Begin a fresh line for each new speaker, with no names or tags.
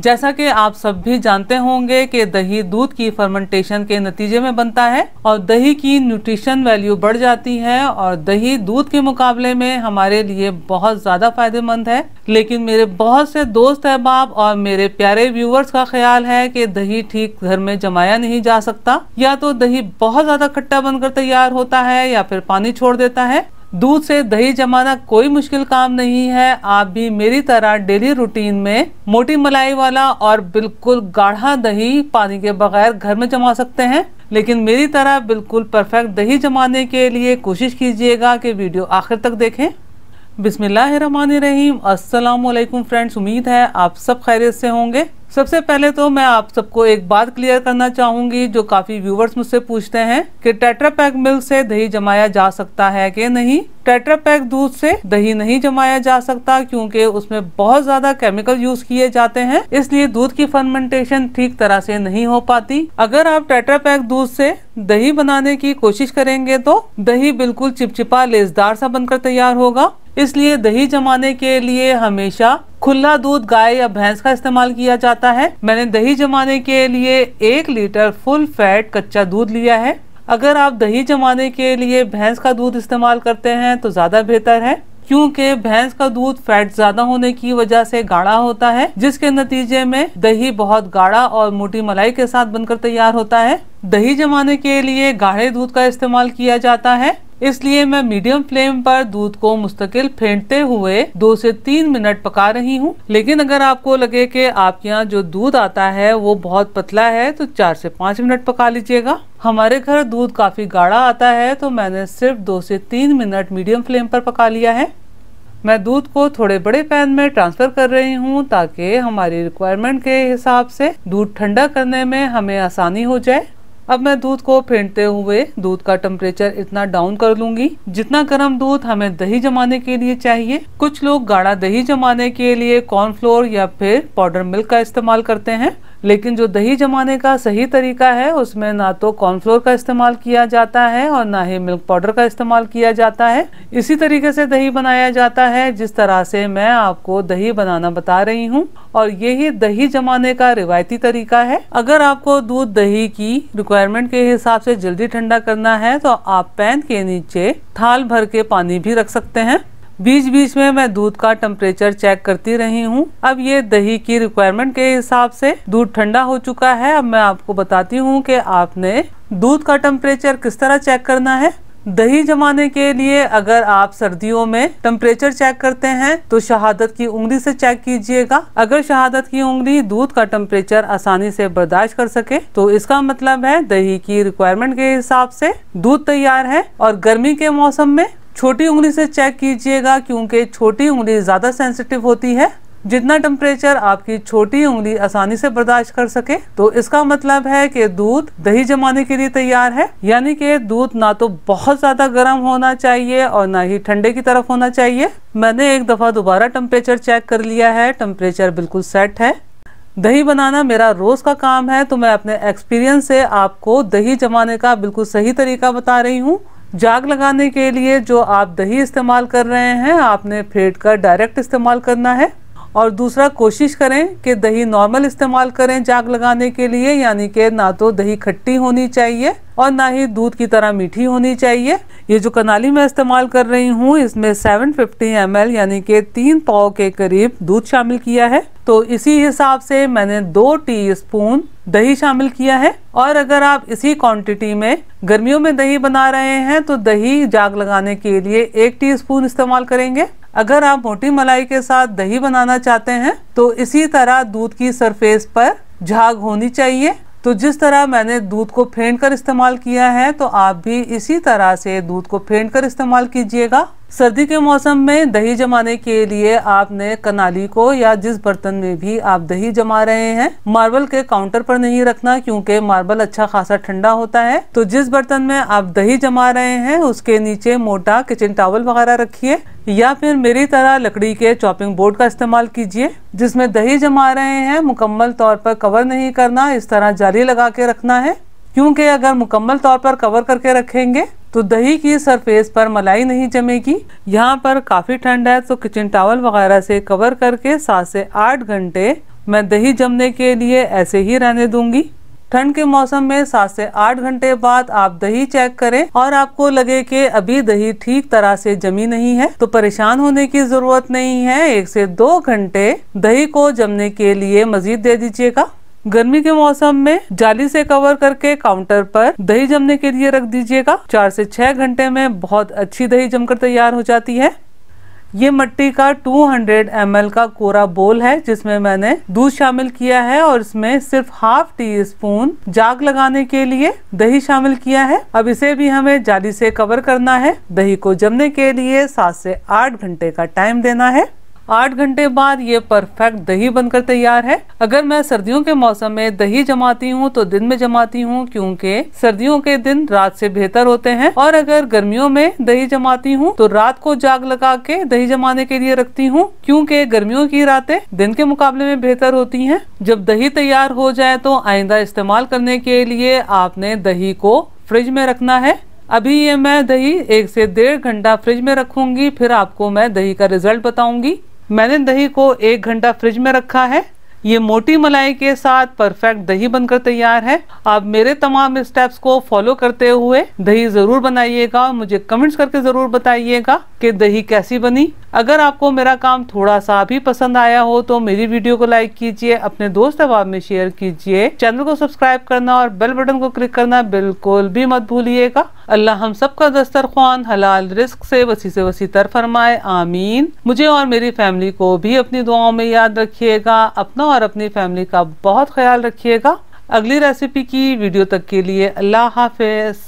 जैसा कि आप सब भी जानते होंगे कि दही दूध की फर्मेंटेशन के नतीजे में बनता है और दही की न्यूट्रिशन वैल्यू बढ़ जाती है और दही दूध के मुकाबले में हमारे लिए बहुत ज़्यादा फायदेमंद है। लेकिन मेरे बहुत से दोस्त अहबाब और मेरे प्यारे व्यूवर्स का ख्याल है कि दही ठीक घर में जमाया नहीं जा सकता, या तो दही बहुत ज़्यादा खट्टा बनकर तैयार होता है या फिर पानी छोड़ देता है। दूध से दही जमाना कोई मुश्किल काम नहीं है। आप भी मेरी तरह डेली रूटीन में मोटी मलाई वाला और बिल्कुल गाढ़ा दही पानी के बगैर घर में जमा सकते हैं। लेकिन मेरी तरह बिल्कुल परफेक्ट दही जमाने के लिए कोशिश कीजिएगा कि वीडियो आखिर तक देखें। बिस्मिल्लाहिर्रहमानिर्रहीम। अस्सलाम वालेकुम फ्रेंड्स, उम्मीद है आप सब खैरियत से होंगे। सबसे पहले तो मैं आप सबको एक बात क्लियर करना चाहूंगी जो काफी व्यूवर्स मुझसे पूछते हैं कि टेट्रा पैक मिल्क से दही जमाया जा सकता है कि नहीं। टेट्रा पैक दूध से दही नहीं जमाया जा सकता क्योंकि उसमें बहुत ज्यादा केमिकल यूज किए जाते हैं, इसलिए दूध की फर्मेंटेशन ठीक तरह से नहीं हो पाती। अगर आप टेट्रा पैक दूध से दही बनाने की कोशिश करेंगे तो दही बिल्कुल चिपचिपा लेसदार सा बनकर तैयार होगा। इसलिए दही जमाने के लिए हमेशा खुला दूध गाय या भैंस का इस्तेमाल किया जाता है। मैंने दही जमाने के लिए 1 लीटर फुल फैट कच्चा दूध लिया है। अगर आप दही जमाने के लिए भैंस का दूध इस्तेमाल करते हैं तो ज्यादा बेहतर है, क्योंकि भैंस का दूध फैट ज्यादा होने की वजह से गाढ़ा होता है, जिसके नतीजे में दही बहुत गाढ़ा और मोटी मलाई के साथ बनकर तैयार होता है। दही जमाने के लिए गाढ़े दूध का इस्तेमाल किया जाता है, इसलिए मैं मीडियम फ्लेम पर दूध को मुस्तकिल फेंटते हुए 2 से 3 मिनट पका रही हूँ। लेकिन अगर आपको लगे कि आपके यहाँ जो दूध आता है वो बहुत पतला है तो 4 से 5 मिनट पका लीजिएगा। हमारे घर दूध काफी गाढ़ा आता है तो मैंने सिर्फ 2 से 3 मिनट मीडियम फ्लेम पर पका लिया है। मैं दूध को थोड़े बड़े पैन में ट्रांसफर कर रही हूँ ताकि हमारी रिक्वायरमेंट के हिसाब से दूध ठंडा करने में हमें आसानी हो जाए। अब मैं दूध को फेंटते हुए दूध का टेम्परेचर इतना डाउन कर लूंगी जितना गर्म दूध हमें दही जमाने के लिए चाहिए। कुछ लोग गाढ़ा दही जमाने के लिए कॉर्नफ्लोर या फिर पाउडर मिल्क का इस्तेमाल करते हैं, लेकिन जो दही जमाने का सही तरीका है उसमें ना तो कॉर्नफ्लोर का इस्तेमाल किया जाता है और ना ही मिल्क पाउडर का इस्तेमाल किया जाता है। इसी तरीके से दही बनाया जाता है जिस तरह से मैं आपको दही बनाना बता रही हूँ, और यही दही जमाने का रिवायती तरीका है। अगर आपको दूध दही की रिक्वायरमेंट के हिसाब से जल्दी ठंडा करना है तो आप पैन के नीचे थाल भर के पानी भी रख सकते हैं। बीच बीच में मैं दूध का टेम्परेचर चेक करती रही हूँ। अब ये दही की रिक्वायरमेंट के हिसाब से दूध ठंडा हो चुका है। अब मैं आपको बताती हूँ कि आपने दूध का टेम्परेचर किस तरह चेक करना है। दही जमाने के लिए अगर आप सर्दियों में टेम्परेचर चेक करते हैं तो शहादत की उंगली से चेक कीजिएगा। अगर शहादत की उंगली दूध का टेम्परेचर आसानी से बर्दाश्त कर सके तो इसका मतलब है दही की रिक्वायरमेंट के हिसाब से दूध तैयार है। और गर्मी के मौसम में छोटी उंगली से चेक कीजिएगा, क्योंकि छोटी उंगली ज्यादा सेंसिटिव होती है। जितना टेम्परेचर आपकी छोटी उंगली आसानी से बर्दाश्त कर सके तो इसका मतलब है कि दूध दही जमाने के लिए तैयार है। यानी कि दूध ना तो बहुत ज्यादा गर्म होना चाहिए और ना ही ठंडे की तरफ होना चाहिए। मैंने एक दफा दोबारा टेम्परेचर चेक कर लिया है, टेम्परेचर बिल्कुल सेट है। दही बनाना मेरा रोज का काम है तो मैं अपने एक्सपीरियंस से आपको दही जमाने का बिल्कुल सही तरीका बता रही हूँ। जाग लगाने के लिए जो आप दही इस्तेमाल कर रहे हैं आपने फेंट कर डायरेक्ट इस्तेमाल करना है। और दूसरा, कोशिश करें कि दही नॉर्मल इस्तेमाल करें जाग लगाने के लिए, यानी कि ना तो दही खट्टी होनी चाहिए और ना ही दूध की तरह मीठी होनी चाहिए। ये जो कनाली मैं इस्तेमाल कर रही हूँ इसमें 750 ml यानी कि 3 पाव के करीब दूध शामिल किया है, तो इसी हिसाब से मैंने 2 टीस्पून दही शामिल किया है। और अगर आप इसी क्वांटिटी में गर्मियों में दही बना रहे हैं तो दही जाग लगाने के लिए 1 टीस्पून इस्तेमाल करेंगे। अगर आप मोटी मलाई के साथ दही बनाना चाहते हैं तो इसी तरह दूध की सरफेस पर झाग होनी चाहिए। तो जिस तरह मैंने दूध को फेंट कर इस्तेमाल किया है तो आप भी इसी तरह से दूध को फेंट कर इस्तेमाल कीजिएगा। सर्दी के मौसम में दही जमाने के लिए आपने कनाली को या जिस बर्तन में भी आप दही जमा रहे हैं मार्बल के काउंटर पर नहीं रखना, क्योंकि मार्बल अच्छा खासा ठंडा होता है। तो जिस बर्तन में आप दही जमा रहे हैं उसके नीचे मोटा किचन टॉवल वगैरह रखिए, या फिर मेरी तरह लकड़ी के चॉपिंग बोर्ड का इस्तेमाल कीजिए। जिसमें दही जमा रहे हैं मुकम्मल तौर पर कवर नहीं करना, इस तरह जाली लगा के रखना है, क्योंकि अगर मुकम्मल तौर पर कवर करके रखेंगे तो दही की सरफेस पर मलाई नहीं जमेगी। यहाँ पर काफी ठंड है तो किचन टॉवल वगैरह से कवर करके 7 से 8 घंटे मैं दही जमने के लिए ऐसे ही रहने दूंगी। ठंड के मौसम में 7 से 8 घंटे बाद आप दही चेक करें और आपको लगे कि अभी दही ठीक तरह से जमी नहीं है तो परेशान होने की जरूरत नहीं है। 1 से 2 घंटे दही को जमने के लिए मजीद दे दीजिएगा। गर्मी के मौसम में जाली से कवर करके काउंटर पर दही जमने के लिए रख दीजिएगा। 4 से 6 घंटे में बहुत अच्छी दही जमकर तैयार हो जाती है। ये मिट्टी का 200 ml का कोरा बोल है जिसमें मैंने दूध शामिल किया है और इसमें सिर्फ ½ टीस्पून जाग लगाने के लिए दही शामिल किया है। अब इसे भी हमें जाली से कवर करना है। दही को जमने के लिए 7 से 8 घंटे का टाइम देना है। 8 घंटे बाद ये परफेक्ट दही बनकर तैयार है। अगर मैं सर्दियों के मौसम में दही जमाती हूँ तो दिन में जमाती हूँ क्योंकि सर्दियों के दिन रात से बेहतर होते हैं, और अगर गर्मियों में दही जमाती हूँ तो रात को जाग लगा के दही जमाने के लिए रखती हूँ क्योंकि गर्मियों की रातें दिन के मुकाबले में बेहतर होती हैं। जब दही तैयार हो जाए तो आइंदा इस्तेमाल करने के लिए आपने दही को फ्रिज में रखना है। अभी ये मैं दही 1 से 1.5 घंटा फ्रिज में रखूंगी, फिर आपको मैं दही का रिजल्ट बताऊंगी। मैंने दही को 1 घंटा फ्रिज में रखा है। ये मोटी मलाई के साथ परफेक्ट दही बनकर तैयार है। आप मेरे तमाम स्टेप्स को फॉलो करते हुए दही जरूर बनाइएगा और मुझे कमेंट्स करके जरूर बताइएगा कि दही कैसी बनी। अगर आपको मेरा काम थोड़ा सा भी पसंद आया हो तो मेरी वीडियो को लाइक कीजिए, अपने दोस्त अहबाब में शेयर कीजिए, चैनल को सब्सक्राइब करना और बेल बटन को क्लिक करना बिल्कुल भी मत भूलिएगा। अल्लाह हम सबका दस्तरख्वान हलाल रिस्क से वसी तर फरमाए, आमीन। मुझे और मेरी फैमिली को भी अपनी दुआओं में याद रखिएगा। अपना और अपनी फैमिली का बहुत ख्याल रखिएगा। अगली रेसिपी की वीडियो तक के लिए अल्लाह हाफिज।